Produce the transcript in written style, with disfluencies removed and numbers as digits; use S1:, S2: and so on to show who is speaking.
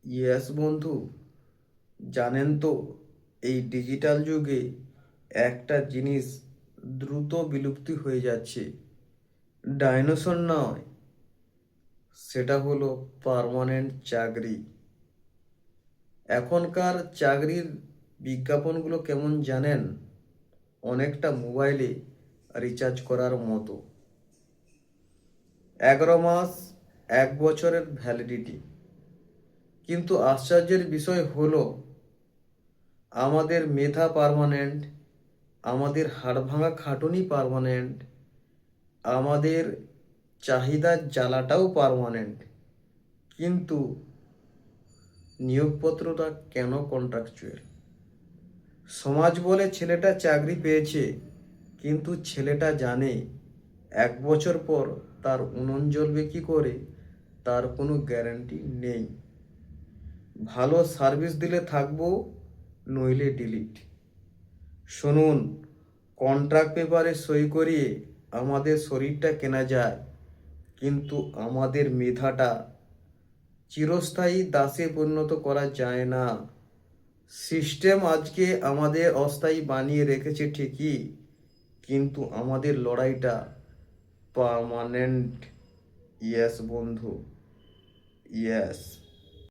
S1: Yes বন্ধু, জানেন তো এই ডিজিটাল যুগে একটা জিনিস দ্রুত বিলুপ্তি হয়ে যাচ্ছে। ডাইনোসর নয়, সেটা হলো পার্মানেন্ট চাকরি। এখনকার চাকরির বিজ্ঞাপনগুলো কেমন জানেন? অনেকটা মোবাইলে রিচার্জ করার মতো। 11 মাস, 1 বছরের ভ্যালিডিটি। কিন্তু আশ্চর্যের বিষয় হলো আমাদের মেধা পার্মানেন্ট, আমাদের হাড়ভাঙা খাটুনি পার্মানেন্ট, আমাদের চাহিদার জ্বালাটাও পার্মানেন্ট। কিন্তু নিয়োগপত্রটা কেন কন্ট্রাকচুয়াল? সমাজ বলে ছেলেটা চাকরি পেয়েছে, কিন্তু ছেলেটা জানে 1 বছর পর তার উনুন জ্বলবে কি করে তার কোনো গ্যারান্টি নেই। ভালো সার্ভিস দিলে থাকবো, নইলে ডিলিট। শুনুন, কন্ট্রাক্ট পেপারে সই করিয়ে আমাদের শরীরটা কেনা যায়, কিন্তু আমাদের মেধাটা চিরস্থায়ী দাসে পরিণত করা যায় না। সিস্টেম আজকে আমাদের অস্থায়ী বানিয়ে রেখেছে ঠিকই, কিন্তু আমাদের লড়াইটা পার্মানেন্ট। ইয়েস বন্ধু, ইয়েস।